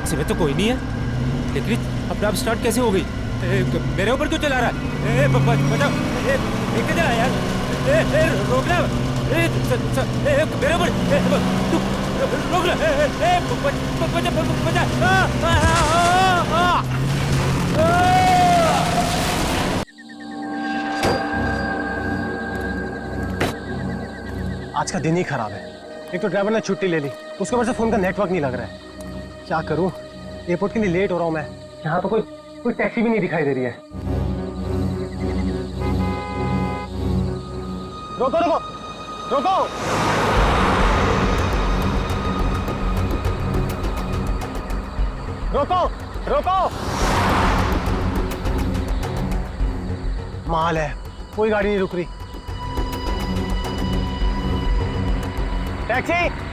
Taxi में तो कोई नहीं है, लेकिन अपने आप स्टार्ट कैसे हो गई? मेरे ऊपर क्यों चला रहा है? बचाओ, लेके चला यार, रोकना, मेरे ऊपर रोक लो, आज का दिन ही खराब है। एक तो ड्राइवर ने छुट्टी ले ली, उसके वजह से फोन का नेटवर्क नहीं लग रहा है। क्या करूं? एयरपोर्ट के लिए लेट हो रहा हूं मैं। यहाँ तो कोई टैक्सी भी नहीं दिखाई दे रही है। रोको रोको रोको! रोको रोको! माल है, कोई गाड़ी नहीं रुक रही। टैक्सी!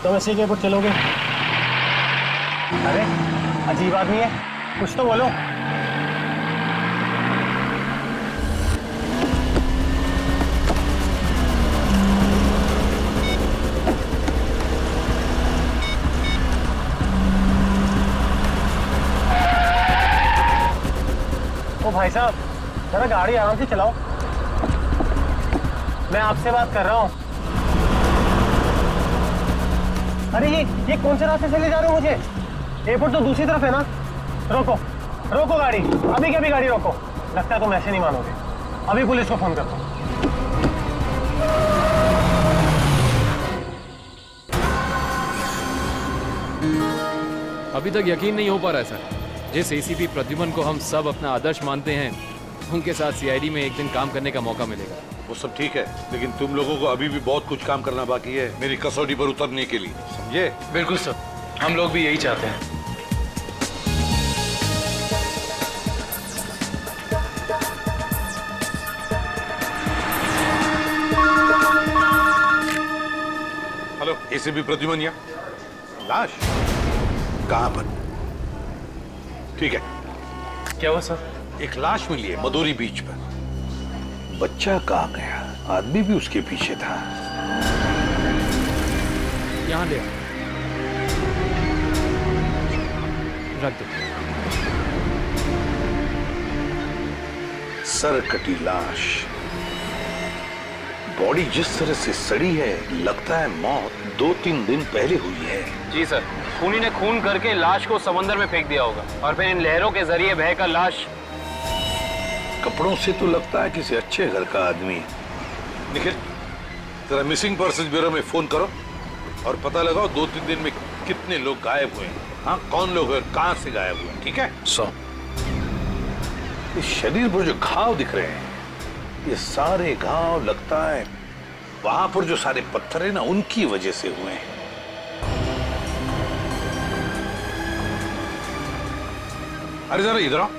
तुम ऐसे ही एयरपोर्ट चलोगे? अरे अजीब आदमी है, कुछ तो बोलो। ओ भाई साहब, जरा गाड़ी आराम से चलाओ। मैं आपसे बात कर रहा हूँ। अरे ये कौन से रास्ते से ले जा रहे हो मुझे? एयरपोर्ट तो दूसरी तरफ है ना। रोको रोको गाड़ी, अभी के अभी गाड़ी रोको। लगता है तुम ऐसे नहीं मानोगे। अभी पुलिस को फोन करता हूँ। अभी तक यकीन नहीं हो पा रहा है सर। जिस एसीपी प्रद्युमन को हम सब अपना आदर्श मानते हैं, उनके साथ सीआईडी में एक दिन काम करने का मौका मिलेगा। वो सब ठीक है, लेकिन तुम लोगों को अभी भी बहुत कुछ काम करना बाकी है मेरी कसौटी पर उतरने के लिए, समझे? बिल्कुल सर, हम लोग भी यही चाहते हैं। हेलो, एसीपी प्रद्युमन या लाश कहाँ पर? ठीक है। क्या हुआ सर? एक लाश मिली है मदोरी बीच पर। बच्चा कहाँ गया? आदमी भी उसके पीछे था। यहाँ ले रख दो। सर कटी लाश, बॉडी जिस तरह से सड़ी है, लगता है मौत 2-3 दिन पहले हुई है। जी सर, खूनी ने खून करके लाश को समंदर में फेंक दिया होगा और फिर इन लहरों के जरिए बहकर लाश। कपड़ों से तो लगता है किसी अच्छे घर का आदमी है। निखिल, जरा मिसिंग पर्सन ब्यूरो में फोन करो और पता लगाओ 2-3 दिन में कितने लोग गायब हुए हैं। हाँ, कौन लोग हैं, कहां से गायब हुए हैं, ठीक है? इस शरीर पर जो घाव दिख रहे हैं, ये सारे घाव लगता है वहां पर जो सारे पत्थर है ना, उनकी वजह से हुए हैं। अरे जरा इधर आओ।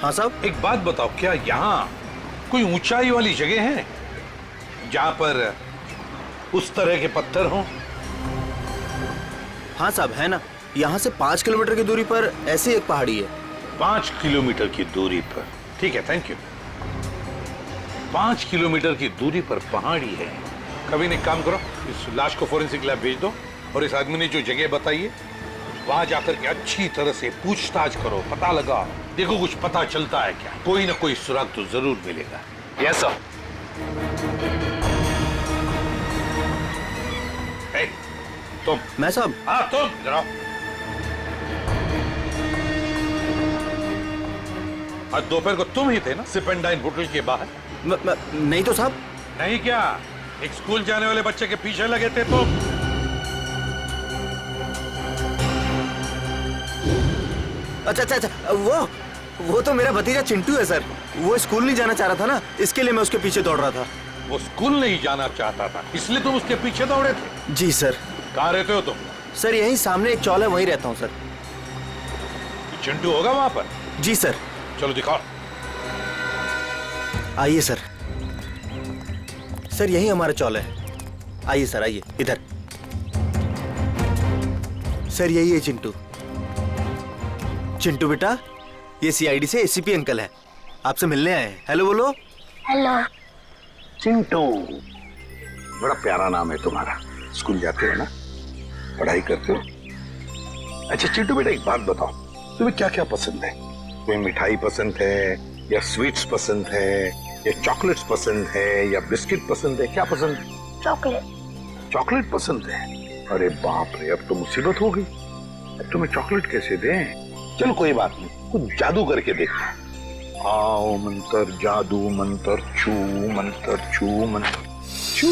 हाँ साहब। एक बात बताओ, क्या यहाँ कोई ऊंचाई वाली जगह है जहां पर उस तरह के पत्थर हों? हाँ साहब, है ना। यहाँ से 5 किलोमीटर की दूरी पर ऐसी एक पहाड़ी है। 5 किलोमीटर की दूरी पर? ठीक है, थैंक यू। 5 किलोमीटर की दूरी पर पहाड़ी है। कभी एक काम करो, इस लाश को फोरेंसिक लैब भेज दो और इस आदमी ने जो जगह बताई है वहां जाकर के अच्छी तरह से पूछताछ करो, पता लगा, देखो कुछ पता चलता है क्या। कोई ना कोई सुराग तो जरूर मिलेगा। Yes sir. तुम। मैं साहब? हाँ तुम, इधर आओ। आज दोपहर को तुम ही थे ना सिप एंड डाइन होटल के बाहर? नहीं तो साहब। नहीं क्या? एक स्कूल जाने वाले बच्चे के पीछे लगे थे तुम? अच्छा अच्छा अच्छा, वो तो मेरा भतीजा चिंटू है सर। वो स्कूल नहीं जाना चाह रहा था ना, इसके लिए मैं उसके पीछे दौड़ रहा था। वो स्कूल नहीं जाना चाहता था, इसलिए तुम उसके पीछे दौड़े थे? जी सर। कहाँ रहते हो तुम? सर यहीं सामने एक चौल है, वहीं रहता हूँ सर। चिंटू होगा वहां पर? जी सर। चलो दिखाओ। आइए सर। सर यही हमारा चौल है। आइए सर, आइए इधर। सर यही है चिंटू। चिंटू बेटा, ये सीआईडी से एसीपी अंकल है, आपसे मिलने आए हैं। हेलो बोलो। हेलो। चिंटू, बड़ा प्यारा नाम है तुम्हारा। स्कूल जाते हो ना, पढ़ाई करते हो? अच्छा चिंटू बेटा, एक बात बताओ, तुम्हें क्या क्या पसंद है? तुम्हें मिठाई पसंद है या स्वीट्स पसंद है या चॉकलेट्स पसंद है या बिस्किट पसंद है? क्या पसंद है? चॉकलेट। चॉकलेट पसंद है? अरे बाप रे, अब तो मुसीबत हो गई। अब तुम्हें चॉकलेट कैसे दें? चलो कोई बात नहीं, कुछ जादू करके देखते हैं। आओ मंत्र जादू मंत्र छू मंत्र छू मंत्र छू।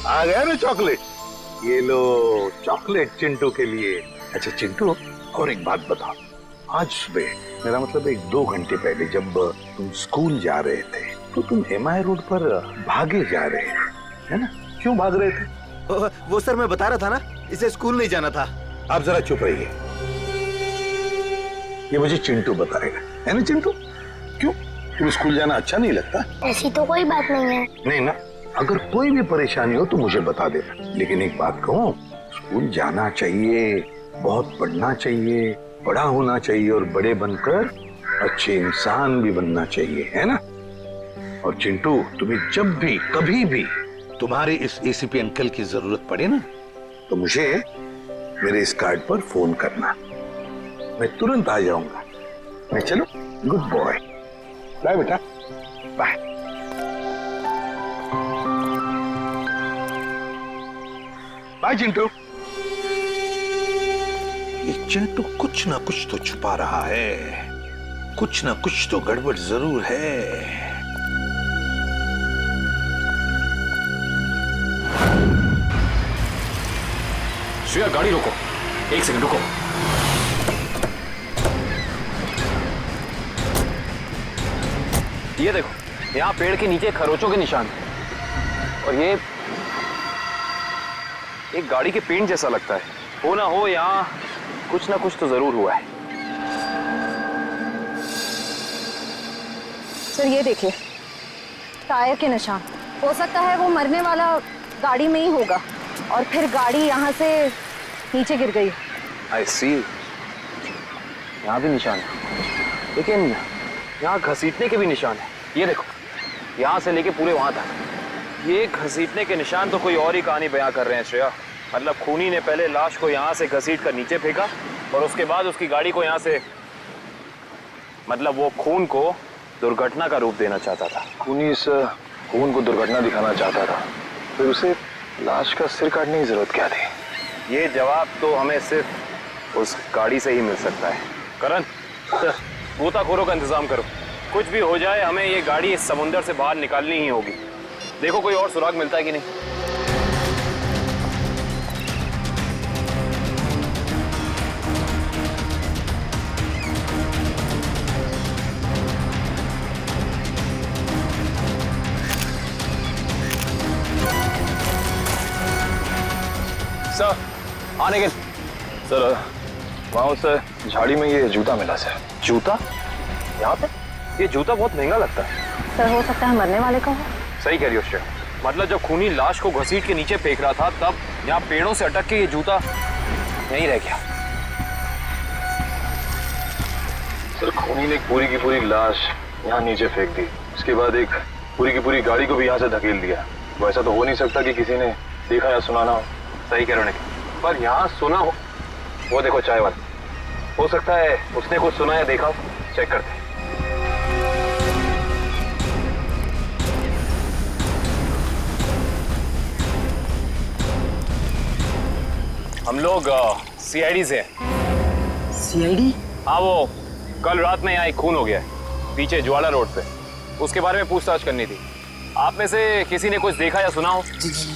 आ गया ना चॉकलेट? ये लो चॉकलेट चिंटू के लिए। अच्छा चिंटू, और एक बात बताओ, आज सुबह, मेरा मतलब 1-2 घंटे पहले जब तुम स्कूल जा रहे थे तो तुम एमआई रोड पर भागे जा रहे थे, है ना? क्यों भाग रहे थे? वो सर मैं बता रहा था ना, इसे स्कूल नहीं जाना था। आप जरा चुप रहिए, ये मुझे चिंटू बताएगा, है ना चिंटू? क्यों, तुम्हें स्कूल जाना अच्छा नहीं लगता? ऐसी तो कोई बात नहीं है। नहीं ना, अगर कोई भी परेशानी हो तो मुझे बता देना। लेकिन एक बात कहूँ, स्कूल जाना चाहिए, बहुत पढ़ना चाहिए, बड़ा होना चाहिए और बड़े बनकर अच्छे इंसान भी बनना चाहिए, है ना? और चिंटू, तुम्हें जब भी कभी भी तुम्हारे इस एसीपी अंकल की जरूरत पड़े ना, तो मुझे मेरे इस कार्ड पर फोन करना, मैं तुरंत आ जाऊंगा। मैं चलो, गुड बॉय, बाय बेटा, बाय। बाय चिंटू। ये चिंटू कुछ ना कुछ तो छुपा रहा है, कुछ ना कुछ तो गड़बड़ जरूर है। श्रेया गाड़ी रोको, 1 सेकंड रुको। ये देखो, यहाँ पेड़ के नीचे खरोचों के निशान हैं। और ये एक गाड़ी के पेंट जैसा लगता है। हो ना हो, यहाँ कुछ ना कुछ तो जरूर हुआ है। सर ये देखिए, टायर के निशान। हो सकता है वो मरने वाला गाड़ी में ही होगा और फिर गाड़ी यहाँ से नीचे गिर गई। आई सी, यहाँ भी निशान है, लेकिन यहाँ घसीटने के भी निशान है। ये देखो, यहाँ से लेके पूरे वहां तक ये घसीटने के निशान तो कोई और ही कहानी बयां कर रहे हैं श्रेया। मतलब खूनी ने पहले लाश को यहाँ से घसीट कर नीचे फेंका और उसके बाद उसकी गाड़ी को यहाँ से, मतलब वो खून को दुर्घटना का रूप देना चाहता था। खूनी इस खून को दुर्घटना दिखाना चाहता था, फिर उसे लाश का सिर काटने की जरूरत क्या थी? ये जवाब तो हमें सिर्फ उस गाड़ी से ही मिल सकता है। करण, गोताखोरों का इंतजाम करो। कुछ भी हो जाए, हमें ये गाड़ी इस समुंदर से बाहर निकालनी ही होगी। देखो कोई और सुराग मिलता है कि नहीं। सर, आने के सर, वहाँ उस झाड़ी में ये जूता मिला सर। जूता? यहाँ पे? ये जूता बहुत महंगा लगता है। सर हो सकता है मरने वाले का हो। सही कह रही हो श्रेया। मतलब जब खूनी लाश को घसीट के नीचे फेंक रहा था, तब यहाँ पेड़ों से अटक के ये जूता यहीं रह गया। सर खूनी ने एक पूरी की पूरी लाश यहाँ नीचे फेंक दी, उसके बाद एक पूरी की पूरी गाड़ी को भी यहाँ से धकेल दिया। वैसा तो हो नहीं सकता कि किसी ने देखा या सुना ना हो। सही कह रहे हो, पर यहाँ सुना हो। वो देखो चाय वाला, हो सकता है उसने कुछ सुना या देखा। चेक करते हैं। हम लोग सीआईडी से हैं। सीआईडी? हाँ, वो कल रात में यहाँ एक खून हो गया है पीछे ज्वाला रोड पे। उसके बारे में पूछताछ करनी थी। आप में से किसी ने कुछ देखा या सुना हो?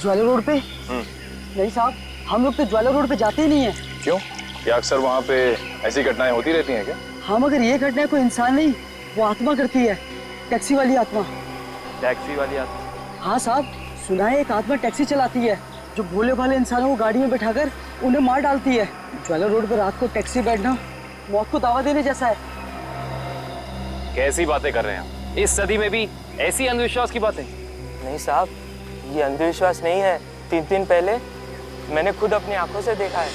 ज्वाला रोड पे? नहीं साहब, हम लोग तो ज्वाला रोड पे जाते ही नहीं है। क्यों, क्या अक्सर वहाँ पे ऐसी घटनाएं होती रहती हैं क्या? हाँ, मगर ये घटना कोई इंसान नहीं, वो आत्मा करती है, टैक्सी वाली आत्मा। टैक्सी वाली आत्मा? हाँ साहब, सुना है एक आत्मा टैक्सी चलाती है जो भोले भाले इंसानों को गाड़ी में बैठाकर उन्हें मार डालती है। ज्वाला रोड पर रात को टैक्सी बैठना मौत को दावा देने जैसा है। कैसी बातें कर रहे हैं? इस सदी में भी ऐसी अंधविश्वास की बातें? नहीं साहब, ये अंधविश्वास नहीं है। 3 दिन पहले मैंने खुद अपनी आंखों से देखा है।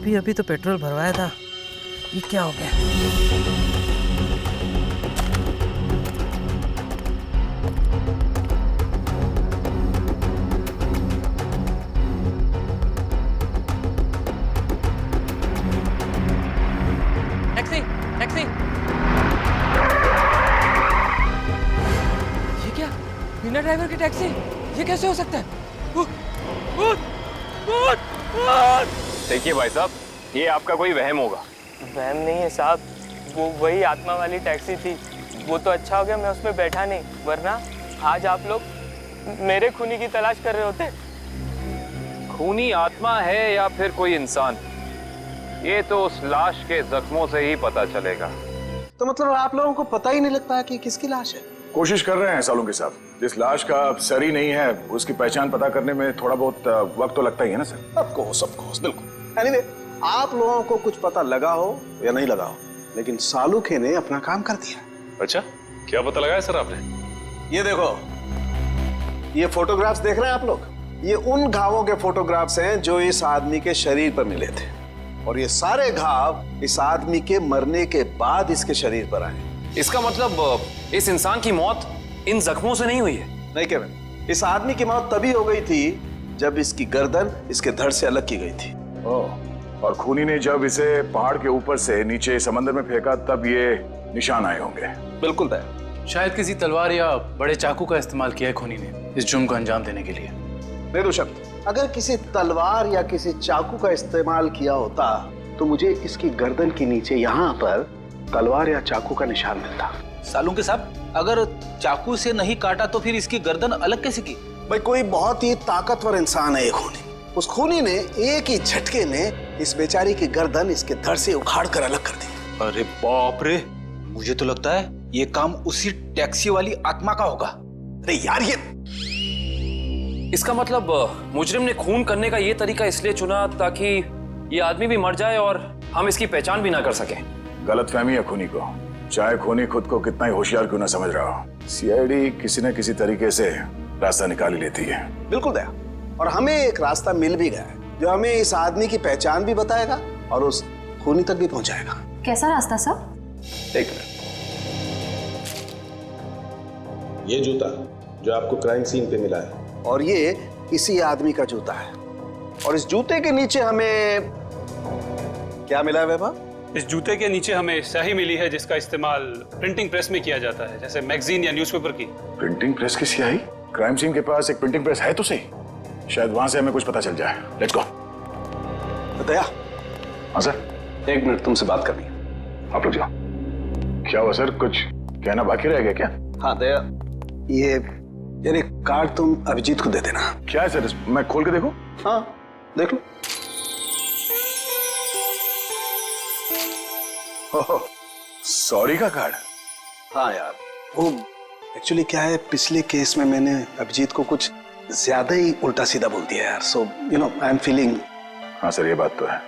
अभी अभी तो पेट्रोल भरवाया था, ये क्या हो गया? टैक्सी टैक्सी, ये क्या? बिना ड्राइवर की टैक्सी? ये कैसे हो सकता है? देखिए भाई साहब, ये आपका कोई वहम होगा। वहम नहीं है साहब, वो वही आत्मा वाली टैक्सी थी। वो तो अच्छा हो गया मैं उसमें बैठा नहीं, वरना आज आप लोग मेरे खूनी की तलाश कर रहे होते। खूनी आत्मा है या फिर कोई इंसान, ये तो उस लाश के जख्मों से ही पता चलेगा। तो मतलब आप लोगों को पता ही नहीं लगता है कि किसकी लाश है? कोशिश कर रहे हैं सालों के साथ। जिस लाश का सर ही नहीं है उसकी पहचान पता करने में थोड़ा बहुत वक्त तो लगता ही है ना सर। ऑफ कोर्स, बिल्कुल। एनीवे, आप लोगों को कुछ पता लगा हो या नहीं लगा हो, लेकिन सालुखे ने अपना काम कर दिया। अच्छा, क्या पता लगाया सर आपने? ये देखो, ये फोटोग्राफ्स देख रहे हैं आप लोग? ये उन घावों के फोटोग्राफ्स हैं जो इस आदमी के शरीर पर मिले थे, और ये सारे घाव इस आदमी के मरने के बाद इसके शरीर पर आए। इसका मतलब इस इंसान की मौत इन जख्मों से नहीं हुई है? नहीं केविन, इस आदमी की मौत तभी हो गई थी जब इसकी गर्दन इसके धड़ से अलग की गई थी। और खूनी ने जब इसे पहाड़ के ऊपर से नीचे समंदर में फेंका तब ये निशान आए होंगे। बिल्कुल तय। शायद किसी तलवार या बड़े चाकू का इस्तेमाल किया है खूनी ने इस जुर्म को अंजाम देने के लिए। बेशक, अगर किसी तलवार या किसी चाकू का इस्तेमाल किया होता तो मुझे इसकी गर्दन के नीचे यहाँ पर तलवार या चाकू का निशान मिलता। सालुंके साहब, अगर चाकू से नहीं काटा तो फिर इसकी गर्दन अलग कैसे की? भाई, कोई बहुत ही ताकतवर इंसान है ये खूनी। उस खूनी ने एक ही झटके में इस बेचारी की गर्दन इसके धड़ से उखाड़ कर अलग कर दी। अरे बाप रे, मुझे तो लगता है ये काम उसी टैक्सी वाली आत्मा का होगा। अरे यार, ये इसका मतलब मुजरिम ने खून करने का ये तरीका इसलिए चुना ताकि ये आदमी भी मर जाए और हम इसकी पहचान भी ना कर सकें। गलतफहमी है खूनी को, चाहे खूनी खुद को कितना ही होशियार क्यों ना समझ रहा हो। सीआईडी किसी न किसी तरीके से रास्ता निकाल ही लेती है। बिल्कुल दया, और हमें एक रास्ता मिल भी गया है जो हमें इस आदमी की पहचान भी बताएगा और उस खूनी तक भी पहुंचाएगा। कैसा रास्ता सर? एक मिनट, ये जूता जो आपको क्राइम सीन पे मिला है, और ये इसी आदमी का जूता है, और इस जूते के नीचे हमें क्या मिला है वैभव? इस जूते के नीचे हमें स्याही मिली है जिसका इस्तेमाल प्रिंटिंग प्रेस में किया जाता है, जैसे मैगजीन या न्यूज़पेपर की। प्रिंटिंग प्रेस की स्याही? क्राइम सीन के पास एक प्रिंटिंग प्रेस है तो सही, शायद वहां से हमें कुछ पता चल जाए। Let's go. दया। हाँ सर। 1 मिनट तुमसे बात करनी है। आप लोग जाओ। क्या हुआ सर, कुछ कहना बाकी रह गया क्या? हाँ दया, ये यार एक कार्ड तुम अभिजीत को दे देना। क्या है सर, मैं खोल के देखूं? हाँ देख लो। सॉरी का कार्ड? हाँ यार, वो एक्चुअली क्या है, पिछले केस में मैंने अभिजीत को कुछ ज्यादा ही उल्टा सीधा बोल दिया यार, so you know I am feeling. हाँ सर, ये बात तो है।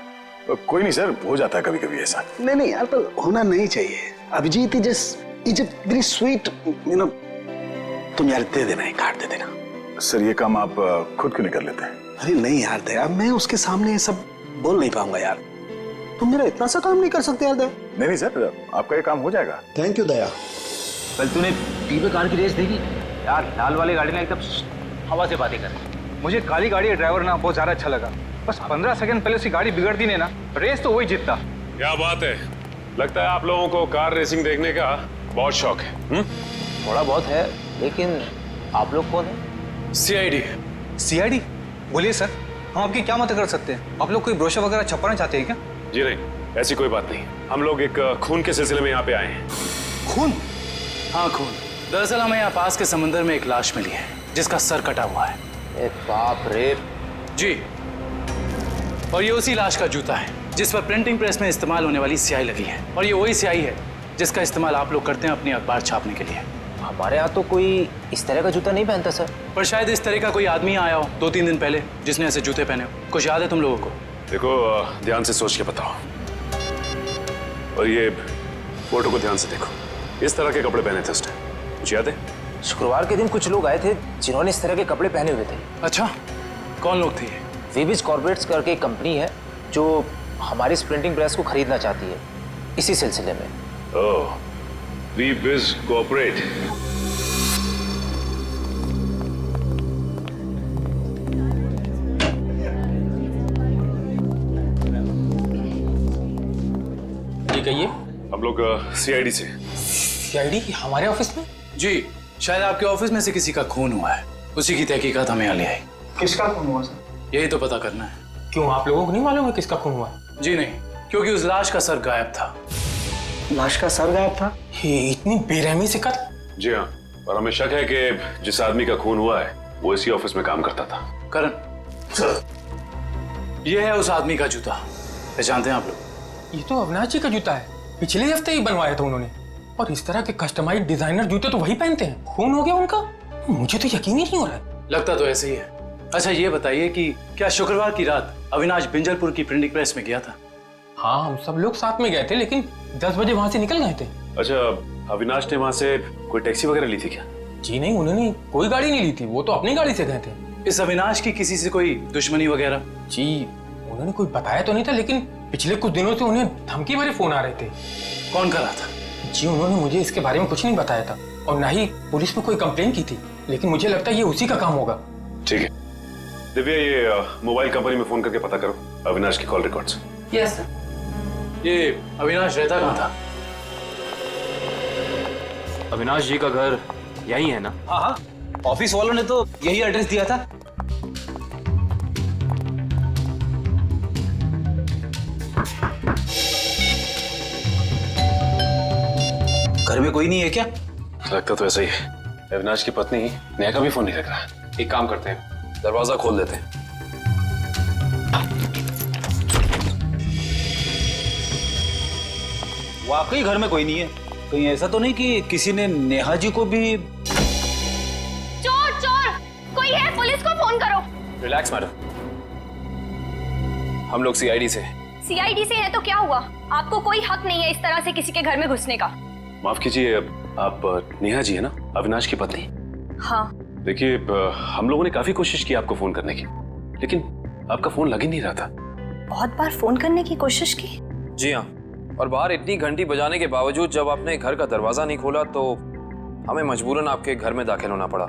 कोई नहीं सर, हो जाता है कभी कभी ऐसा। नहीं यार, पर होना नहीं चाहिए। Abhijeet is very sweet, you know. तुम यार दे देना, एक कार्ड दे देना। सर ये काम आप खुद क्यों नहीं कर लेते? अरे नहीं यार दया, मैं उसके सामने ये सब बोल नहीं पाऊंगा यार। तुम मेरा इतना सा काम नहीं कर सकते यार दया। नहीं सर, आपका ये काम हो जाएगा। थैंक यू दया। कल तूने पीपे कार की रेस देखी? यार लाल वाली गाड़ी ने एकदम हवा से बातें कर। मुझे काली गाड़ी का ड्राइवर ना बहुत ज्यादा अच्छा लगा। बस 15 सेकंड पहले उसकी गाड़ी बिगड़ दी ने ना, रेस तो वही जीतता। क्या बात है, लगता है आप लोगों को कार रेसिंग देखने का बहुत शौक है। थोड़ा बहुत है, लेकिन आप लोग कौन है? सीआईडी। सीआईडी? बोलिए सर, हम आपकी क्या मदद कर सकते हैं? आप लोग कोई ब्रोशर वगैरह छपवाना चाहते हैं क्या? जी नहीं, ऐसी कोई बात नहीं। हम लोग एक खून के सिलसिले में यहाँ पे आए हैं। खून? हाँ खून। दरअसल हमें यहाँ पास के समंदर में एक लाश मिली है जिसका सर कटा हुआ है। ए बाप रे। जी, और ये उसी लाश का जूता है जिस पर प्रिंटिंग प्रेस में इस्तेमाल होने वाली स्याही लगी है, और ये वही स्याही है जिसका इस्तेमाल आप लोग करते हैं अपनी अखबार छापने के लिए। हमारे यहाँ तो कोई इस तरह का जूता नहीं पहनता सर। पर शायद इस तरह का कोई आदमी आया हो 2-3 दिन पहले जिसने ऐसे जूते पहने हो। कुछ याद है तुम लोगों को? देखो, ध्यान से सोच के बताओ, और ये फोटो को ध्यान से देखो। इस तरह के कपड़े पहने थे उसने, कुछ याद है? शुक्रवार के दिन कुछ लोग आए थे जिन्होंने इस तरह के कपड़े पहने हुए थे। अच्छा, कौन लोग थे ये? वीबिज कॉर्पोरेट्स करके एक कंपनी है जो हमारी इस प्रिंटिंग प्रेस को खरीदना चाहती है, इसी सिलसिले में। ओह, वी विज कोऑपरेट। जी कहिए। हम लोग सीआईडी से। सीआईडी हमारे ऑफिस में? जी, शायद आपके ऑफिस में से किसी का खून हुआ है, उसी की तहकीकात हमें यहाँ ले आई। किसका खून हुआ सर? यही तो पता करना है। क्यों, आप लोगों को नहीं मालूम है किसका खून हुआ? जी नहीं, क्योंकि उस लाश का सर गायब था। लाश का सर गायब था? ये इतनी बेरहमी से कत्ल? जी हाँ, और हमें शक है कि जिस आदमी का खून हुआ है वो इसी ऑफिस में काम करता था। करण सर, ये है उस आदमी का जूता, पहचानते हैं आप लोग? ये तो अविनाश जी का जूता है, पिछले हफ्ते ही बनवाया था उन्होंने। और इस तरह के कस्टमाइज्ड डिजाइनर जूते तो वही पहनते हैं। खून हो गया उनका? मुझे तो यकीन ही नहीं हो रहा है। लगता तो ऐसे ही है। अच्छा ये बताइए कि क्या शुक्रवार की रात अविनाश बिंजलपुर की प्रिंटिंग प्रेस में गया था? हाँ, हम सब लोग साथ में गए थे, लेकिन 10 बजे वहां से निकल गए थे। अच्छा, अविनाश ने वहां से कोई टैक्सी वगैरह ली थी क्या? जी नहीं, उन्होंने कोई गाड़ी नहीं ली थी, वो तो अपनी गाड़ी से गए थे। इस अविनाश की किसी से कोई दुश्मनी वगैरह? जी उन्होंने कोई बताया तो नहीं था, लेकिन पिछले कुछ दिनों से उन्हें धमकी भरे फोन आ रहे थे। कौन कर रहा था? जी उन्होंने मुझे इसके बारे में कुछ नहीं बताया था, और ना ही पुलिस में कोई कंप्लेन की थी, लेकिन मुझे लगता है ये उसी का काम होगा। ठीक है दिव्या, ये मोबाइल कंपनी में फोन करके पता करो अविनाश की कॉल रिकॉर्ड्स। Yes sir. ये अविनाश रहता कहाँ था? अविनाश जी का घर यही है ना? हाँ हाँ, ऑफिस वालों ने तो यही एड्रेस दिया था। घर में कोई नहीं है क्या? लगता तो ऐसा ही है। अविनाश की पत्नी नेहा का भी फोन नहीं लग रहा। एक काम करते हैं, दरवाजा खोल देते हैं। वाकई घर में कोई नहीं है। कहीं ऐसा तो नहीं कि किसी ने नेहा जी को भी? चोर चोर, कोई है? पुलिस को फोन करो। रिलैक्स मैडम, हम लोग सीआईडी से। सीआईडी से है तो क्या हुआ? आपको कोई हक नहीं है इस तरह से किसी के घर में घुसने का। माफ कीजिए, आप नेहा जी है ना, अविनाश की पत्नी? हाँ। देखिए, हम लोगों ने काफी कोशिश की आपको फोन करने की, लेकिन आपका फोन लग ही नहीं रहा था। बहुत बार फोन करने की कोशिश की? जी हाँ, और बाहर इतनी घंटी बजाने के बावजूद जब आपने घर का दरवाजा नहीं खोला तो हमें मजबूरन आपके घर में दाखिल होना पड़ा।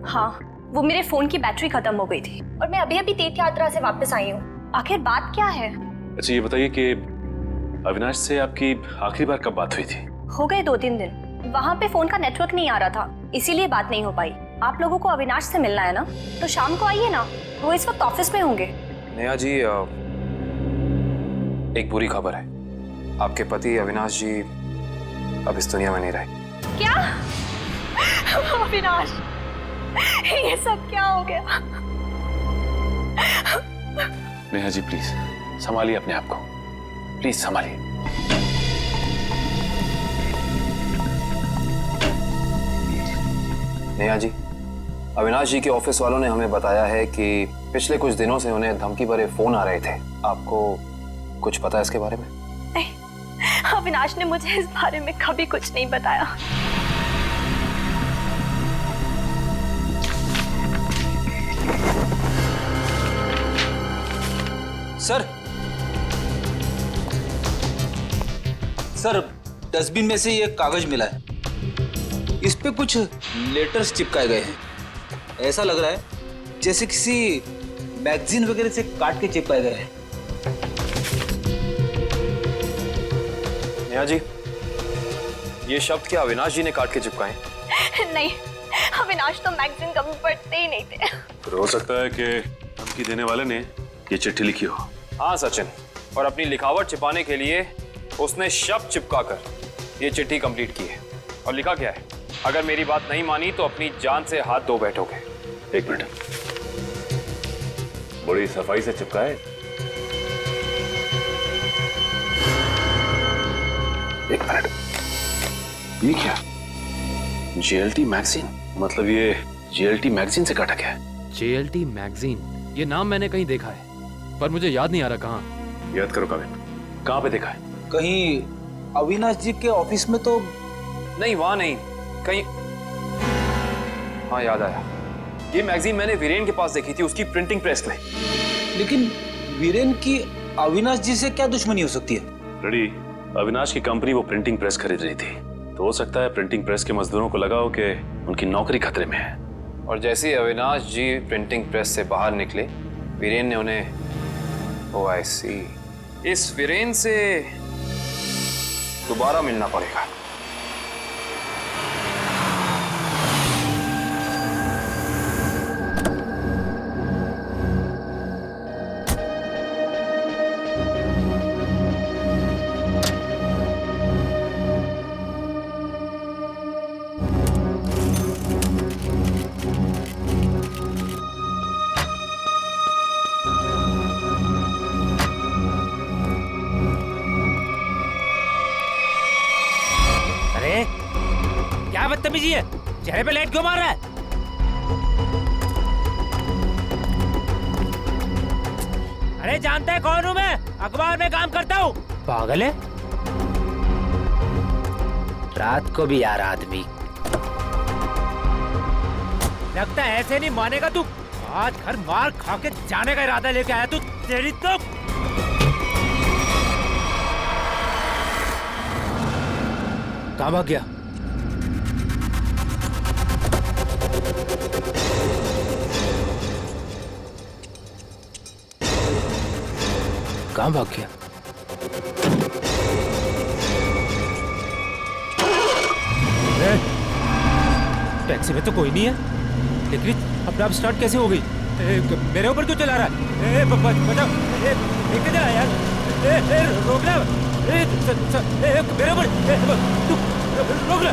हाँ, वो मेरे फोन की बैटरी खत्म हो गई थी और मैं अभी अभी तीर्थ यात्रा से वापस आई हूँ। आखिर बात क्या है? अच्छा ये बताइए कि अविनाश से आपकी आखिरी बार कब बात हुई थी? हो गए 2-3 दिन। वहाँ पे फोन का नेटवर्क नहीं आ रहा था, इसीलिए बात नहीं हो पाई। आप लोगों को अविनाश से मिलना है ना, तो शाम को आइए ना, वो इस वक्त ऑफिस में होंगे। नेहा जी, एक बुरी खबर है, आपके पति अविनाश जी अब इस दुनिया में नहीं रहे। क्या? अविनाश, ये सब क्या हो गया? नेहा जी प्लीज संभालिए अपने आप को, प्लीज संभालिए। नेहा जी, अविनाश जी के ऑफिस वालों ने हमें बताया है कि पिछले कुछ दिनों से उन्हें धमकी भरे फोन आ रहे थे। आपको कुछ पता है इसके बारे में? नहीं, अविनाश ने मुझे इस बारे में कभी कुछ नहीं बताया। सर, डस्टबिन में से ये कागज मिला है, इस पे कुछ लेटर्स चिपकाए गए हैं। ऐसा लग रहा है जैसे किसी मैगजीन वगैरह से काट के चिपकाए गए हैं। नेहा जी, ये शब्द क्या अविनाश जी ने काट के चिपकाए? नहीं, अविनाश तो मैगजीन कभी पढ़ते ही नहीं थे। फिर हो सकता है कि धमकी देने वाले ने ये चिट्ठी लिखी हो। हाँ सचिन, और अपनी लिखावट छिपाने के लिए उसने शब्द चिपकाकर ये चिट्ठी कंप्लीट की है। और लिखा क्या है? अगर मेरी बात नहीं मानी तो अपनी जान से हाथ धो बैठोगे। एक मिनट, बड़ी सफाई से चिपकाए। एक मिनट, ये क्या? JLT मैगजीन, मतलब ये JLT मैगजीन से काटा गया है। JLT मैगजीन, ये नाम मैंने कहीं देखा है, पर मुझे याद नहीं आ रहा कहाँ। याद करो काविन, कहाँ पे देखा है? कहीं अविनाश जी के ऑफिस में तो नहीं, वहां नहीं, कहीं। हाँ याद आया, ये मैगजीन मैंने वीरेन के पास देखी थी, उसकी प्रिंटिंग प्रेस में। लेकिन वीरेन की अविनाश जी से क्या दुश्मनी हो सकती है? रेडी, अविनाश की कंपनी वो प्रिंटिंग प्रेस खरीद रही थी, तो हो सकता है प्रिंटिंग प्रेस के मजदूरों को लगा हो कि उनकी नौकरी खतरे में है। और जैसे ही अविनाश जी प्रिंटिंग प्रेस से बाहर निकले, वीरेन ने उन्हें ओ आई सी, इस वीरेन से दोबारा मिलना पड़ेगा। क्या बदतमीजी है, चेहरे पे लाइट क्यों मार रहा है? अरे जानता है कौन हूँ मैं? अखबार में काम करता हूँ। पागल है, रात को भी यार आदमी। लगता है ऐसे नहीं मानेगा तू। आज घर मार खा के जाने का इरादा लेके आया तू। तेरी तो कहाँ भाग गया? कहाँ भाग गया? टैक्सी में तो कोई नहीं है, लेकिन अब स्टार्ट कैसे हो गई? मेरे ऊपर क्यों चला रहा है? बचाओ, लेके चला यार। रोकना, मेरे ऊपर तू रोक ले।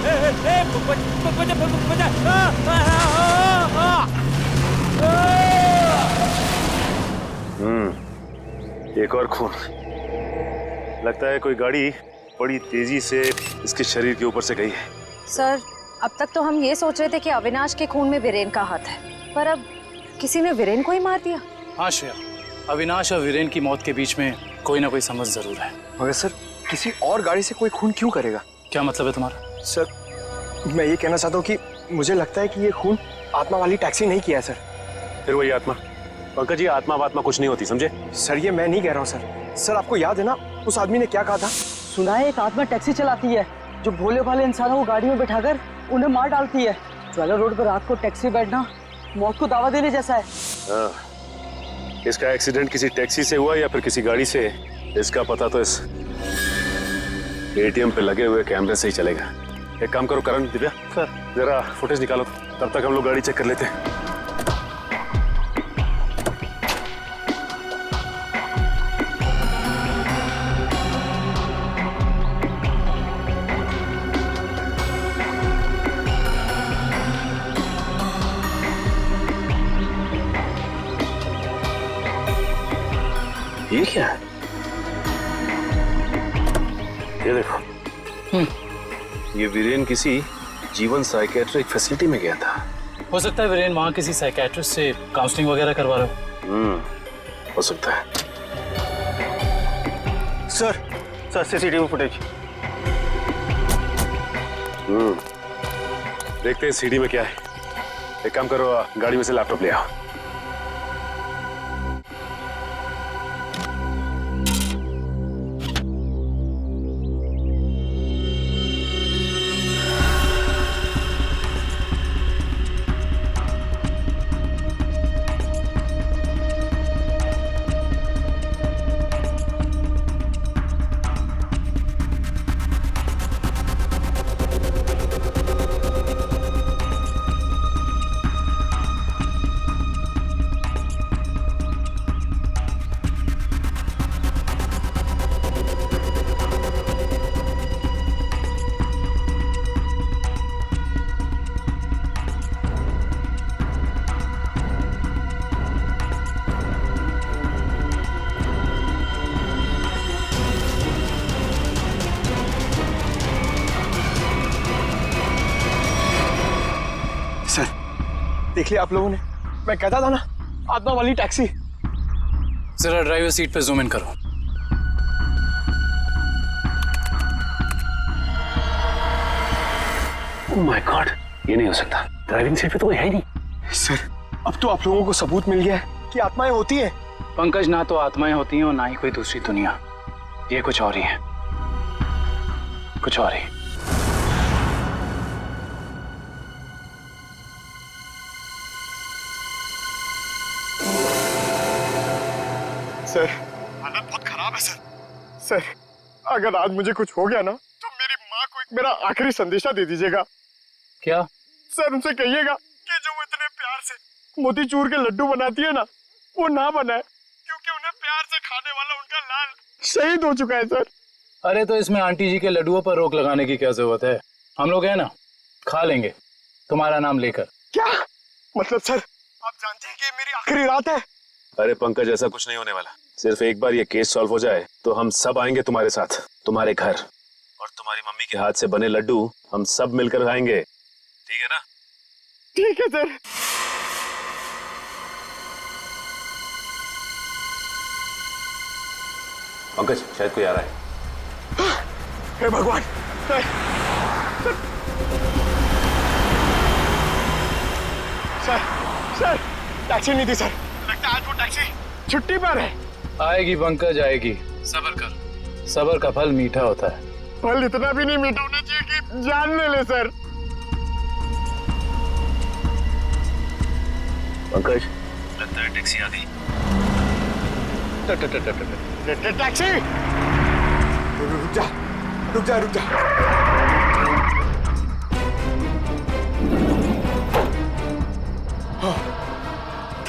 एक और खून। लगता है कोई गाड़ी बड़ी तेजी से इसके शरीर के ऊपर से गई है। सर, अब तक तो हम ये सोच रहे थे कि अविनाश के खून में वीरेन का हाथ है, पर अब किसी ने वीरेन को ही मार दिया। हाँ श्रेया, अविनाश और वीरेन की मौत के बीच में कोई ना कोई समझ जरूर है। मगर सर, किसी और गाड़ी से कोई खून क्यों करेगा? क्या मतलब है तुम्हारा? सर, मैं ये कहना चाहता हूँ कि मुझे लगता है कि ये खून आत्मा वाली टैक्सी नहीं किया है सर। फिर वही आत्मा? पंकज जी, आत्मा वात्मा कुछ नहीं होती, समझे? सर, ये मैं नहीं कह रहा हूँ सर। सर, आपको याद है ना उस आदमी ने क्या कहा था? सुना है एक आत्मा टैक्सी चलाती है जो भोले भाले इंसानों को गाड़ी में बिठाकर उन्हें मार डालती है। ज्वाला रोड पर रात को टैक्सी बैठना मौत को दावा देने जैसा है। हाँ, इसका एक्सीडेंट किसी टैक्सी से हुआ या फिर किसी गाड़ी से, इसका पता तो इस एटीएम पे लगे हुए कैमरे से ही चलेगा। एक काम करो करण, दिव्या सर, जरा फुटेज निकालो, तब तक हम लोग गाड़ी चेक कर लेते हैं। ये क्या है? ये देखो, ये वीरेन किसी जीवन साइकेट्रिक फैसिलिटी में गया था। हो सकता है वीरेन वहाँ किसी साइकेट्रिस्ट से काउंसलिंग वगैरह करवा रहे हो। हो सकता है। Sir, CCTV footage. देखते हैं सीडी में क्या है। एक काम करो, गाड़ी में से लैपटॉप ले आओ। देख लिया आप लोगों ने? मैं कहता था ना, आत्मा वाली टैक्सी। जरा ड्राइवर सीट पे जूम इन करो। ओह माय गॉड, ये नहीं हो सकता। ड्राइविंग सीट पे तो कोई है ही नहीं। सर, अब तो आप लोगों को सबूत मिल गया है कि आत्माएं होती हैं। पंकज, ना तो आत्माएं होती हैं और ना ही कोई दूसरी दुनिया। ये कुछ और ही है, कुछ और ही। सर हालत बहुत खराब है सर। सर अगर आज मुझे कुछ हो गया ना तो मेरी माँ को एक मेरा आखिरी संदेशा दे दीजिएगा। क्या? सर उनसे कहिएगा कि जो वो इतने प्यार से मोतीचूर के लड्डू बनाती है ना, वो ना बनाए, क्योंकि उन्हें प्यार से खाने वाला उनका लाल शहीद हो चुका है सर। अरे तो इसमें आंटी जी के लड्डुओं पर रोक लगाने की क्या जरूरत है? हम लोग हैं ना, खा लेंगे तुम्हारा नाम लेकर। क्या मतलब सर? आप जानते हैं कि ये मेरी आखिरी रात है। अरे पंकज, ऐसा कुछ नहीं होने वाला। सिर्फ एक बार ये केस सॉल्व हो जाए तो हम सब आएंगे तुम्हारे साथ, तुम्हारे घर, और तुम्हारी मम्मी के हाथ से बने लड्डू हम सब मिलकर खाएंगे। ठीक है ना? ठीक है सर। पंकज, शायद कोई आ रहा है। हे भगवान! सर सर टैक्सी नहीं थी सर। लगता है आज वो टैक्सी छुट्टी पर है। आएगी पंकज, आएगी। सब्र कर, सब्र का फल मीठा होता है। फल इतना भी नहीं मीठा होना चाहिए कि जान ले सर। पंकज, लगता है टैक्सी आ गई। टैक्सी! रुक जा, रुक जा, रुक जा।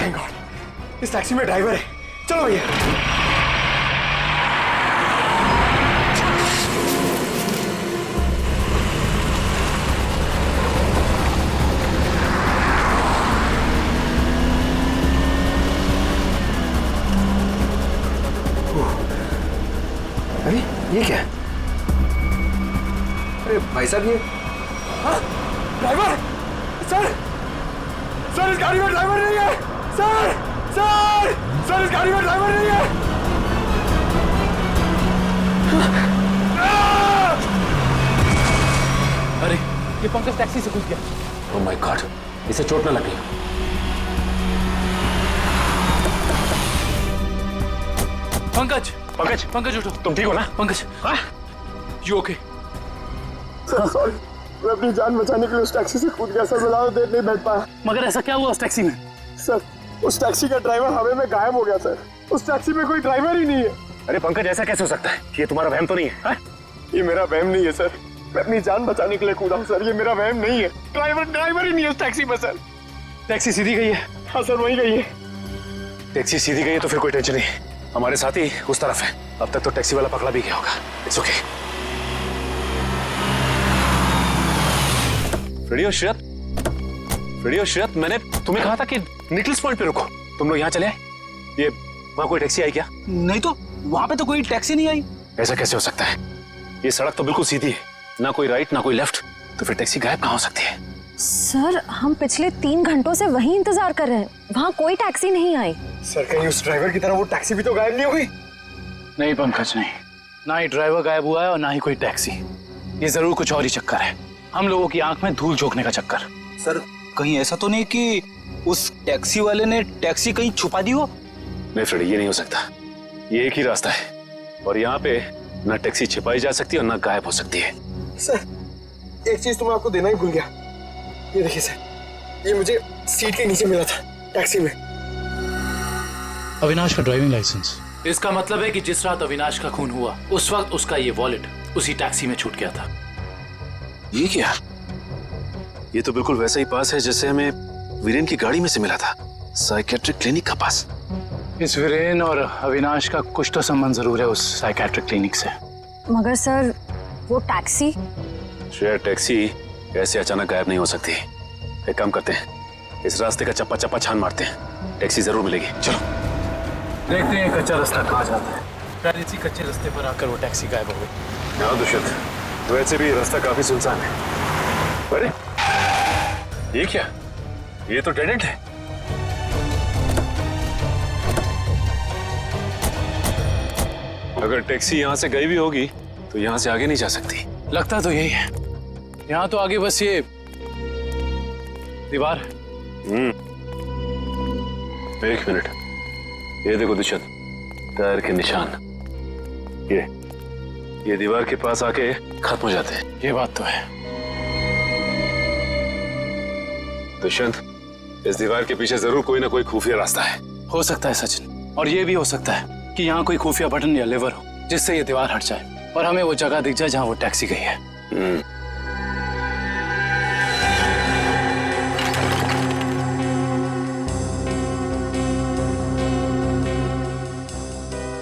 थैंक गॉड, इस टैक्सी में ड्राइवर है। चलो भैया। अरे ये क्या है? अरे भाई साहब ये ड्राइवर! सर! सर इस गाड़ी में ड्राइवर नहीं है! सर! सर! सर इस गाड़ी में ड्राइवर नहीं है! अरे ये पंकज टैक्सी से घुस गया। ओह माय गॉड, इसे चोट न लगी। पंकज, पंकज, पंकज उठो। तुम ठीक हो ना? Pankaj, you okay? Sir sorry, मैं अपनी जान बचाने के लिए उस टैक्सी से कूद गया सर। मैं ज्यादा देर नहीं बैठ पाया। मगर ऐसा क्या हुआ उस टैक्सी में? सर उस टैक्सी का ड्राइवर हवा में गायब हो गया सर। उस टैक्सी में कोई ड्राइवर ही नहीं है। अरे पंकज, ऐसा कैसे हो सकता है? ये तुम्हारा वहम तो नहीं है? ये मेरा वहम नहीं है सर। मैं अपनी जान बचाने के लिए कूदा हूँ सर। ये मेरा वहम नहीं है। ड्राइवर ही नहीं है उस टैक्सी में सर। टैक्सी सीधी गई है? हाँ सर, वही गई है। टैक्सी सीधी गई है तो फिर कोई टेंशन नहीं। हमारे साथ ही उस तरफ है। अब तक तो टैक्सी वाला पकड़ा भी गया होगा। It's okay. फ्रेडी और श्रेयत, मैंने तुम्हें कहा था कि निकल्स पॉइंट पे रुको। तुम लोग यहाँ चले आए? ये वहाँ कोई टैक्सी आई क्या? नहीं तो वहाँ पे तो कोई टैक्सी नहीं आई। ऐसा कैसे हो सकता है? ये सड़क तो बिल्कुल सीधी है, ना कोई राइट ना कोई लेफ्ट, तो फिर टैक्सी गायब कहाँ हो सकती है? सर हम पिछले 3 घंटों से वहीं इंतजार कर रहे हैं, वहाँ कोई टैक्सी नहीं आई। सर कहीं उस ड्राइवर की तरह वो टैक्सी भी तो गायब नहीं हुई? नहीं पंकज, नहीं, ना ही ड्राइवर गायब हुआ है और ना ही कोई टैक्सी। ये जरूर कुछ और ही चक्कर है, हम लोगों की आंख में धूल झोंकने का चक्कर। सर कहीं ऐसा तो नहीं कि उस टैक्सी वाले ने टैक्सी कहीं छुपा दी हो? नहीं फ्रेडी, ये नहीं हो सकता। ये एक ही रास्ता है और यहाँ पे ना टैक्सी छिपाई जा सकती है और ना गायब हो सकती है। सर एक चीज तो मैं आपको देना ही भूल गया। ये देखिए सर, ये मुझे सीट के नीचे मिला था टैक्सी में। अविनाश का ड्राइविंग लाइसेंस। इसका मतलब है कि जिस रात अविनाश का खून हुआ उस वक्त उसका ये वॉलेट उसी टैक्सी में छूट गया था। ये क्या? ये तो बिल्कुल वैसा ही पास है जैसे हमें वीरेन की गाड़ी में से मिला था, साइकेट्रिक क्लिनिक का पास। इस वीरेन और अविनाश का कुछ तो संबंध जरूर है उस साइकेट्रिक क्लिनिक से। मगर सर वो टैक्सी? शायद टैक्सी ऐसे अचानक गायब नहीं हो सकती। एक काम करते हैं, इस रास्ते का चप्पा चप्पा छान मारते हैं, टैक्सी जरूर मिलेगी। चलो देखते हैं कच्चा रास्ता कहाँ जाता है। शायद इसी कच्चे रास्ते पर आकर वो टैक्सी गायब हो गई। हाँ दुष्यंत, वैसे भी रास्ता काफी सुनसान है। अरे ये क्या? ये तो डेड एंड है। अगर टैक्सी यहाँ से गई भी होगी तो यहाँ से आगे नहीं जा सकती। लगता तो यही है, यहाँ तो आगे बस ये दीवार है। एक मिनट, ये देखो दुष्यंत, टायर के निशान। ये दीवार के पास आके खत्म हो जाते हैं। ये बात तो है। दुष्यंत, इस दीवार के पीछे जरूर कोई ना कोई खुफिया रास्ता है। हो सकता है सचिन, और ये भी हो सकता है कि यहाँ कोई खुफिया बटन या लेवर हो जिससे ये दीवार हट जाए और हमें वो जगह दिख जाए जहाँ वो टैक्सी गई है।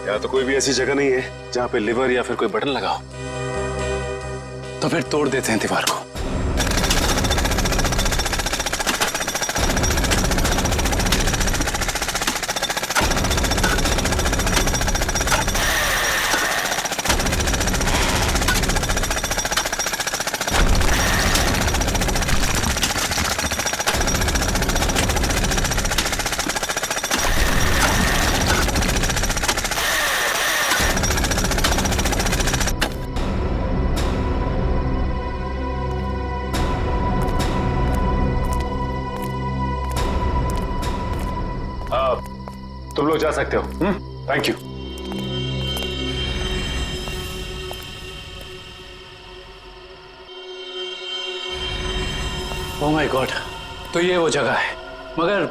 यहाँ तो कोई भी ऐसी जगह नहीं है जहाँ पे लिवर या फिर कोई बटन लगा हो। तो फिर तोड़ देते हैं दीवार को। तुम लोग जा सकते हो। Thank you. Oh my God, तो ये वो जगह है, मगर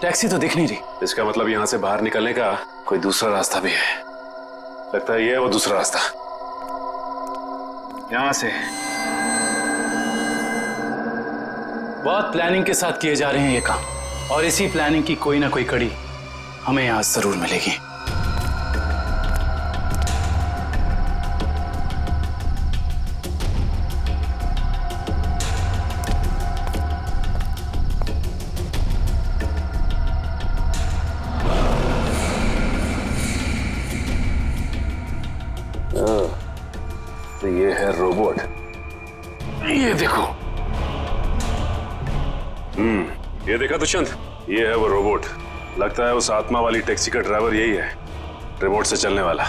टैक्सी तो दिख नहीं रही। इसका मतलब यहाँ से बाहर निकलने का कोई दूसरा रास्ता भी है। लगता है ये है वो दूसरा रास्ता। यहाँ से बहुत प्लानिंग के साथ किए जा रहे हैं ये काम, और इसी प्लानिंग की कोई ना कोई कड़ी हमें यहाँ जरूर मिलेगी। तो ये है रोबोट। ये देखो। ये देखा दुष्यंत, ये है वो रोबोट। लगता है उस आत्मा वाली टैक्सी का ड्राइवर यही है, रिमोट से चलने वाला।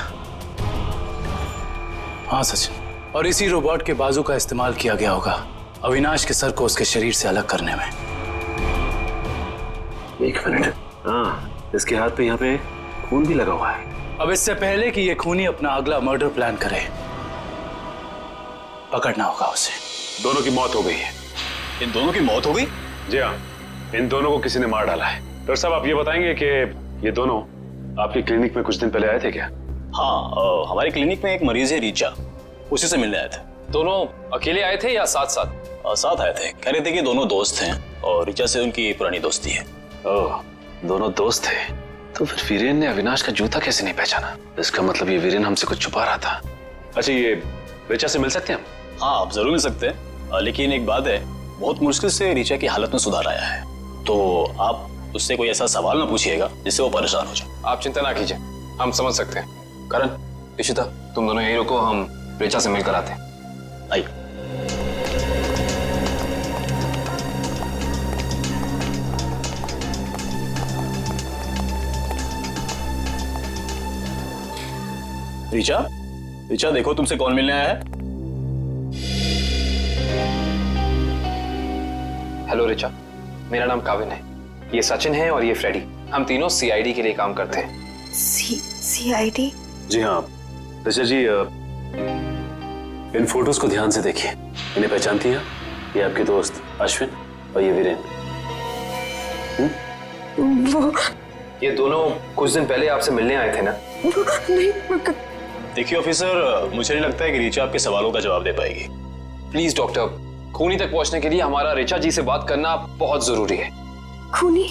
हाँ सचिन, और इसी रोबोट के बाजू का इस्तेमाल किया गया होगा अविनाश के सर को उसके शरीर से अलग करने में। एक मिनट, हाँ, इसके हाथ पे यहाँ पे खून भी लगा हुआ है। अब इससे पहले कि ये खूनी अपना अगला मर्डर प्लान करे, पकड़ना होगा उसे। दोनों की मौत हो गई है। इन दोनों की मौत हो गई? जी हाँ, इन दोनों को किसी ने मार डाला है। डॉक्टर साहब, आप ये बताएंगे कि ये दोनों आपकी क्लिनिक में कुछ दिन पहले आए थे क्या? हाँ, हमारी क्लिनिक में एक मरीज है रीचा, उसी से मिलने आए थे। दोनों अकेले आए थे या साथ साथ? साथ आए थे। कह रहे थे कि दोनों दोस्त हैं और रीचा से उनकी पुरानी दोस्ती है। ओह, दोनों दोस्त थे। तो फिर वीरेन ने अविनाश का जूता कैसे नहीं पहचाना? इसका मतलब ये वीरेन हमसे कुछ छुपा रहा था। अच्छा, ये रीचा से मिल सकते हैं हम? हाँ, आप जरूर मिल सकते हैं, लेकिन एक बात है, बहुत मुश्किल से रीचा की हालत में सुधार आया है, तो आप उससे कोई ऐसा सवाल ना पूछिएगा जिससे वो परेशान हो जाए। आप चिंता ना कीजिए, हम समझ सकते हैं। करण, इशिता, तुम दोनों यहीं रुको, हम रीचा से मिलकर आते हैं। आइए। रीचा, रीचा देखो तुमसे कौन मिलने आया है। हेलो रीचा, मेरा नाम काविन है, ये सचिन है और ये फ्रेडी। हम तीनों सीआईडी के लिए काम करते हैं। सीआईडी? जी हाँ ऋचा जी, इन फोटोज को ध्यान से देखिए। इन्हें पहचानती हैं? ये आपके दोस्त अश्विन और ये वीरेन। वो ये दोनों कुछ दिन पहले आपसे मिलने आए थे ना? नहीं। देखिए ऑफिसर, मुझे नहीं लगता है कि रीचा आपके सवालों का जवाब दे पाएगी। प्लीज डॉक्टर, खूनी तक पहुंचने के लिए हमारा रीचा जी से बात करना बहुत जरूरी है। खूनी?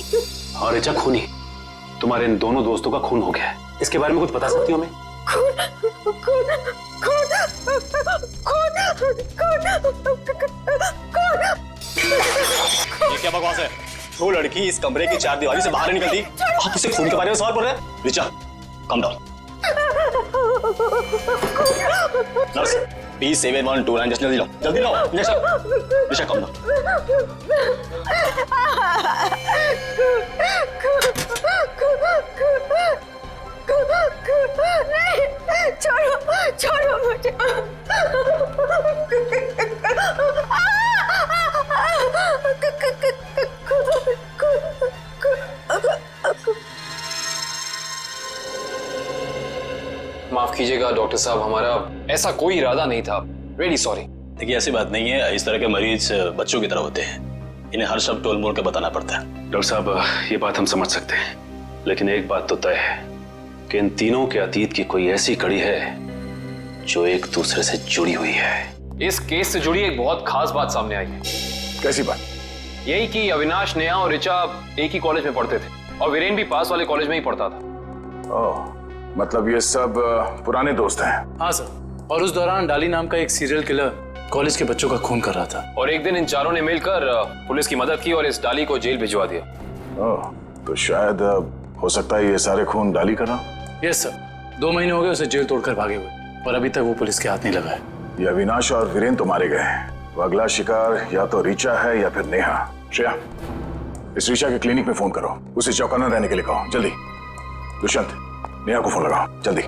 हाँ रीचा, खूनी। तुम्हारे इन दोनों दोस्तों का खून हो गया है। इसके बारे में कुछ बता सकती हो हमें? ये क्या बकवास है? वो लड़की इस कमरे की चार दीवारी से बाहर नहीं निकलती, आप उसे खून के बारे में सवाल पूछ रहे हैं? Richa, come down. Nurse, P7129, जल्दी लाओ, जल्दी लाओ। Richa, come down. छोड़ो मुझे। कीजिएगा डॉक्टर साहब, हमारा ऐसा कोई इरादा नहीं था। Really sorry. देखिए ऐसी बात नहीं है, इस तरह के मरीज बच्चों की तरह होते हैं, इन्हें हर शब्द टोल मोड़ के बताना पड़ता है। डॉक्टर साहब ये बात हम समझ सकते हैं, लेकिन एक बात तो तय है कि इन तीनों के अतीत की कोई ऐसी कड़ी है जो एक दूसरे से जुड़ी हुई है। इस केस से जुड़ी एक बहुत खास बात सामने आई है। कैसी बात? यही कि अविनाश, नेहा और ऋचा एक ही कॉलेज में पढ़ते थे और वीरेन भी पास वाले कॉलेज में ही पढ़ता था। ओह, मतलब ये सब पुराने दोस्त हैं। हाँ सर, और उस दौरान डाली नाम का एक सीरियल किलर कॉलेज के बच्चों का खून कर रहा था। और एक दिन इन चारों ने मिलकर पुलिस की मदद की और इस डाली को जेल भिजवा दिया। ओह, तो शायद हो सकता है ये सारे खून डाली कर रहा। यस सर, 2 महीने हो गए उसे जेल तोड़कर भागे हुए, और अभी तक वो पुलिस के हाथ नहीं लगा है। ये अविनाश और वीरेन तो मारे गए हैं, वो अगला शिकार या तो ऋचा है या फिर नेहा। श्रेया, इस ऋचा के क्लिनिक में फोन करो, उसे चौकन्ना रहने के लिए कहो, जल्दी। दुष्यंत, नेहा को फोन लगाओ, जल्दी।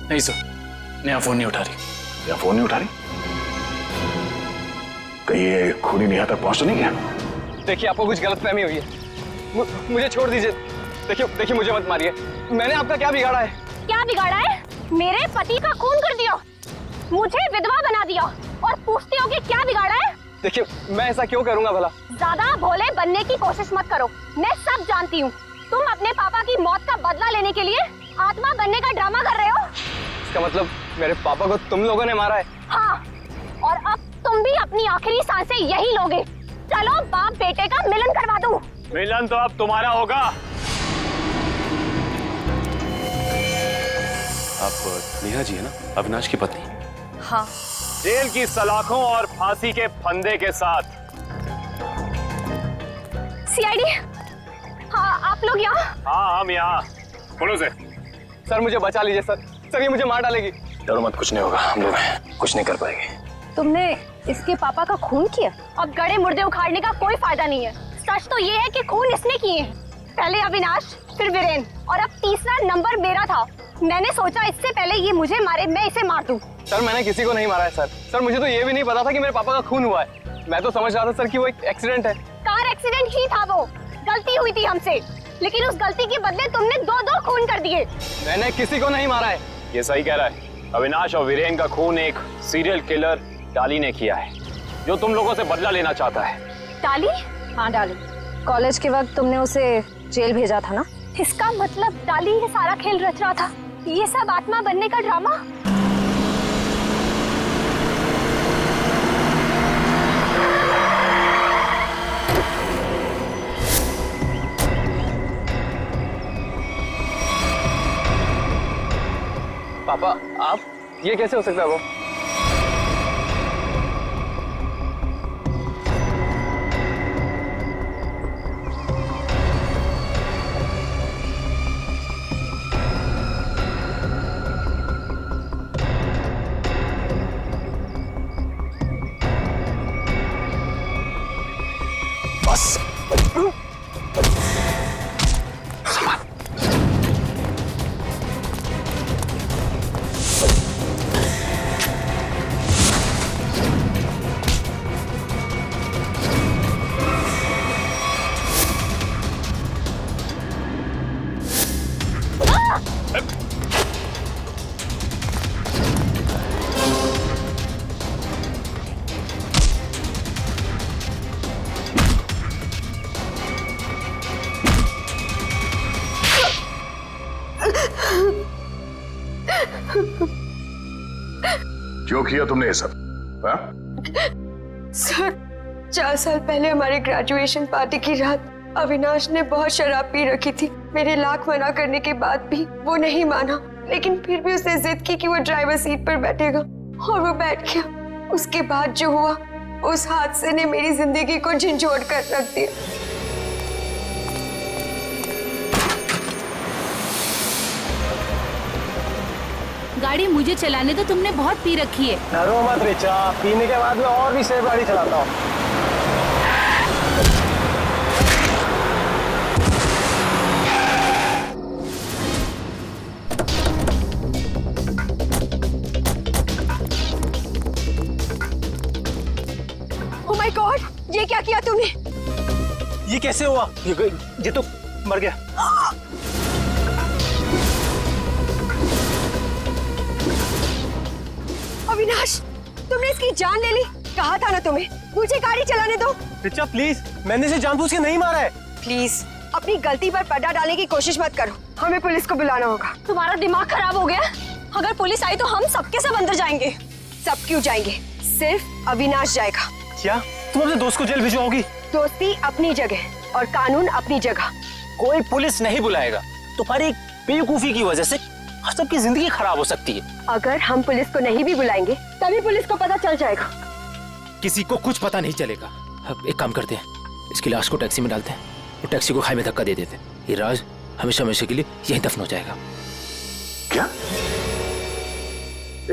नहीं सर, नेहा फोन नहीं उठा रही। नेहा फोन नहीं उठा रही? कहीं ये खूनी नेहा तक पहुंच तो नहीं गया? देखिए आपको कुछ गलतफहमी हुई है, मुझे छोड़ दीजिए। देखिए मुझे मत मारिए, मैंने आपका क्या बिगाड़ा है? क्या बिगाड़ा है? मेरे पति का खून कर दिया, मुझे विधवा बना दिया, और पूछते हो कि क्या बिगाड़ा है? देखिए मैं ऐसा क्यों करूंगा भला? ज्यादा भोले बनने की कोशिश मत करो, मैं सब जानती हूँ। तुम अपने पापा की मौत का बदला लेने के लिए आत्मा बनने का ड्रामा कर रहे हो। इसका मतलब मेरे पापा को तुम लोगों ने मारा है? हाँ, और अब तुम भी अपनी आखिरी सांसें यही लोगे। चलो बाप बेटे का मिलन करवा दूं। मिलन तो अब तुम्हारा होगा। आप नेहा जी है ना, अविनाश की पत्नी? हाँ। जेल की सलाखों और फांसी के फंदे के साथ। सीआईडी, हाँ आप लोग यहाँ? हाँ हम यहाँ। बोलो से। सर मुझे बचा लीजिए सर, ये मुझे मार डालेगी। डरो मत, कुछ नहीं होगा, हम लोग कुछ नहीं कर पाएंगे। तुमने इसके पापा का खून किया? अब गड़े मुर्दे उखाड़ने का कोई फायदा नहीं है। सच तो ये है कि खून इसने किए हैं, पहले अविनाश, फिर वीरेन, और अब तीसरा नंबर मेरा था। मैंने सोचा इससे पहले ये मुझे मारे, मैं इसे मार दूं। सर मैंने किसी को नहीं मारा है सर, मुझे तो ये भी नहीं पता था कि मेरे पापा का खून हुआ है। मैं तो समझ रहा था सर कि वो एक एक्सीडेंट है। कार एक्सीडेंट ही था, वो गलती हुई थी हमसे, लेकिन उस गलती के बदले तुमने 2-2 खून कर दिए। मैंने किसी को नहीं मारा है। ये सही कह रहा है, अविनाश और वीरेन का खून एक सीरियल किलर डाली ने किया है, जो तुम लोगों से बदला लेना चाहता है। डाली? हाँ डाली। कॉलेज के वक्त तुमने उसे जेल भेजा था ना? इसका मतलब डाली ये सारा खेल रच रहा था, ये सब आत्मा बनने का ड्रामा। पापा आप, ये कैसे हो सकता है? वो बस क्यों किया तुमने ये सब? हाँ? सर 4 साल पहले हमारे ग्रेजुएशन पार्टी की रात अविनाश ने बहुत शराब पी रखी थी। मेरे लाख मना करने के बाद भी वो नहीं माना, लेकिन फिर भी उसने जिद की कि वो ड्राइवर सीट पर बैठेगा, और वो बैठ गया। उसके बाद जो हुआ, उस हादसे ने मेरी जिंदगी को झंझोड़ कर रख दिया। गाड़ी मुझे चलाने तो तुमने बहुत पी रखी है। डरो मत ऋचा, पीने के बाद में और भी सेफ गाड़ी चलाता हूँ। ओह माय गॉड, ये क्या किया तूने? ये कैसे हुआ? ये तो मर गया। अविनाश, तुमने इसकी जान ले ली। कहा था ना तुम्हें, मुझे गाड़ी चलाने दो। रिचा प्लीज, मैंने इसे जानबूझ के नहीं मारा है। प्लीज अपनी गलती पर पर्दा डालने की कोशिश मत करो, हमें पुलिस को बुलाना होगा। तुम्हारा दिमाग खराब हो गया? अगर पुलिस आई तो हम सबके सब अंदर जाएंगे। सब क्यों जाएंगे? सिर्फ अविनाश जाएगा। क्या तुम अपने दोस्त को जेल भिजवाओगी? दोस्ती अपनी जगह और कानून अपनी जगह। कोई पुलिस नहीं बुलाएगा। तुम्हारी बेवकूफी की वजह से सबकी जिंदगी खराब हो सकती है। अगर हम पुलिस को नहीं भी बुलाएंगे तभी पुलिस को पता चल जाएगा। किसी को कुछ पता नहीं चलेगा। अब एक काम करते हैं, इसकी लाश को टैक्सी में डालते हैं और टैक्सी को खाई में धक्का दे देते हैं। ये राज हमेशा हमेशा के लिए यहीं दफन हो जाएगा। क्या?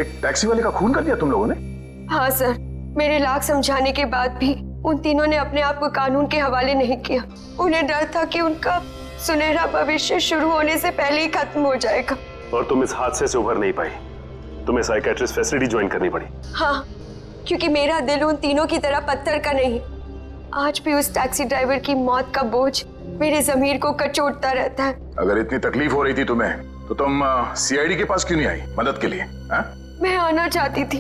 एक टैक्सी वाले का खून कर दिया तुम लोगों ने? हाँ सर, मेरे लाख समझाने के बाद भी उन तीनों ने अपने आप को कानून के हवाले नहीं किया। उन्हें डर था कि उनका सुनहरा भविष्य शुरू होने से पहले ही खत्म हो जाएगा। और तुम इस हादसे से उभर नहीं पाई, तुम्हें साइकियाट्रिस्ट फैसिलिटी ज्वाइन करनी पड़ी। हाँ, क्योंकि मेरा दिल उन तीनों की तरह पत्थर का नहीं। आज भी उस टैक्सी ड्राइवर की मौत का बोझ मेरे ज़मीर को कचोटता रहता है। अगर इतनी तकलीफ हो रही थी तुम्हें तो तुम सीआईडी के पास क्यों नहीं आई मदद के लिए? मैं आना चाहती थी,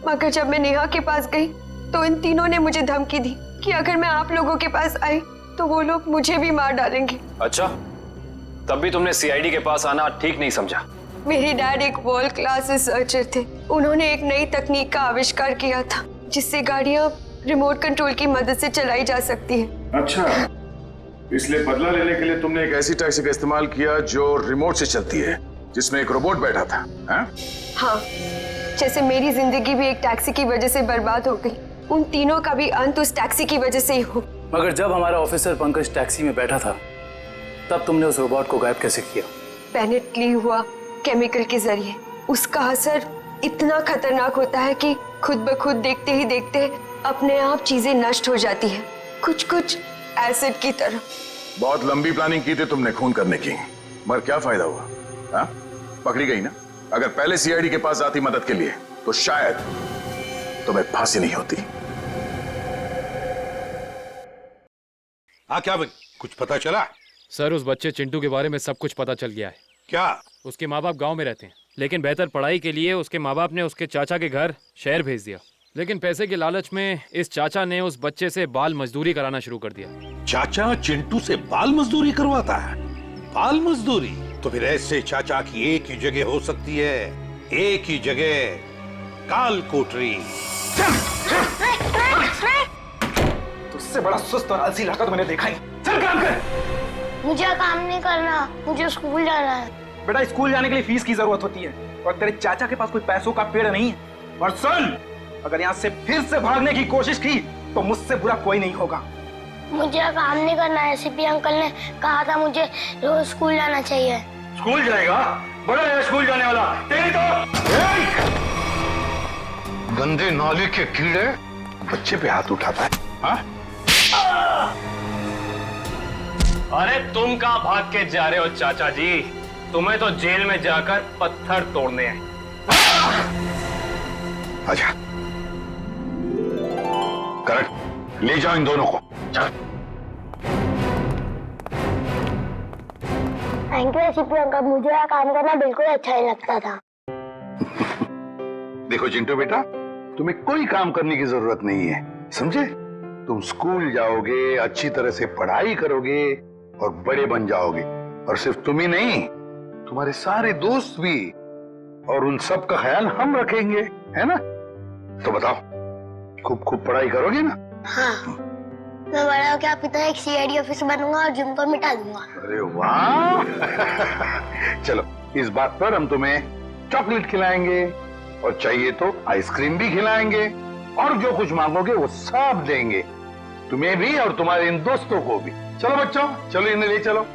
मगर जब मैं नेहा के पास गई तो इन तीनों ने मुझे धमकी दी कि अगर मैं आप लोगों के पास आई तो वो लोग मुझे भी मार डालेंगे। अच्छा, तब भी तुमने सीआईडी के पास आना ठीक नहीं समझा? मेरे डैड एक वर्ल्ड क्लास रिसर्चर थे। उन्होंने एक नई तकनीक का आविष्कार किया था जिससे गाड़ियां रिमोट कंट्रोल की मदद से चलाई जा सकती है। अच्छा, इसलिए बदला लेने के लिए तुमने एक ऐसी टैक्सी का इस्तेमाल किया जो रिमोट से चलती है, जिसमें एक रोबोट बैठा था। हाँ, जैसे मेरी जिंदगी भी एक टैक्सी की वजह से बर्बाद हो गई, उन तीनों का भी अंत उस टैक्सी की वजह से ही हो। मगर जब हमारा ऑफिसर पंकज टैक्सी में बैठा था तब तुमने उस रोबोट को गायब कैसे किया? पेनिटली हुआ केमिकल के जरिए। उसका असर इतना खतरनाक होता है कि खुद ब खुद देखते ही देखते अपने आप चीजें नष्ट हो जाती है, कुछ कुछ एसिड की तरह। बहुत लंबी प्लानिंग की थी तुमने खून करने की, मगर क्या फायदा हुआ? हाँ? पकड़ी गई ना। अगर पहले सीआईडी के पास आती मदद के लिए तो शायद तुम्हें फांसी नहीं होती। हाँ क्या भाई, कुछ पता चला? सर, उस बच्चे चिंटू के बारे में सब कुछ पता चल गया है। क्या? उसके माँ बाप गांव में रहते हैं, लेकिन बेहतर पढ़ाई के लिए उसके माँ बाप ने उसके चाचा के घर शहर भेज दिया। लेकिन पैसे के लालच में इस चाचा ने उस बच्चे से बाल मजदूरी कराना शुरू कर दिया। चाचा चिंटू से बाल मजदूरी करवाता है? बाल मजदूरी? तो फिर ऐसे चाचा की एक ही जगह हो सकती है, एक ही जगह, काल कोठरी। तुझसे बड़ा सुस्त और आलसी लड़का तो मैंने देखा ही। चल काम कर। मुझे काम नहीं करना, मुझे स्कूल जाना है। बेटा, स्कूल जाने के लिए फीस की जरूरत होती है और तेरे चाचा के पास कोई पैसों का पेड़ नहीं है। और सुन, अगर यहाँ से फिर से भागने की कोशिश की तो मुझसे बुरा कोई नहीं होगा। मुझे काम नहीं करना है, सीपी अंकल ने कहा था मुझे रोज स्कूल जाना चाहिए। स्कूल जाएगा? बड़ा है स्कूल जाने वाला। तेरी तो गंदे नाले के कीड़े बच्चे पे हाथ उठाता है। हाँ? अरे तुम कहाँ भाग के जा रहे हो चाचा जी? तुम्हें तो जेल में जाकर पत्थर तोड़ने हैं। आजा, करेक्ट, ले जाओ इन दोनों को। थैंक यू सीपी अंकल, मुझे यहाँ काम करना बिल्कुल अच्छा नहीं लगता था। देखो चिंटू बेटा, तुम्हें कोई काम करने की जरूरत नहीं है, समझे? तुम स्कूल जाओगे, अच्छी तरह से पढ़ाई करोगे और बड़े बन जाओगे। और सिर्फ तुम ही नहीं, तुम्हारे सारे दोस्त भी, और उन सब का ख्याल हम रखेंगे, है ना? तो बताओ, खूब खूब पढ़ाई करोगे ना? हाँ, मैं बड़ा होकर आपकी तरह एक सीआईडी ऑफिसर बनूंगा और जिम को मिटा दूंगा। अरे वाह! चलो, इस बात पर हम तुम्हें चॉकलेट खिलाएंगे और चाहिए तो आइसक्रीम भी खिलाएंगे, और जो कुछ मांगोगे वो सब देंगे, तुम्हें भी और तुम्हारे इन दोस्तों को भी। चलो बच्चों, चलो इन्हें ले चलो।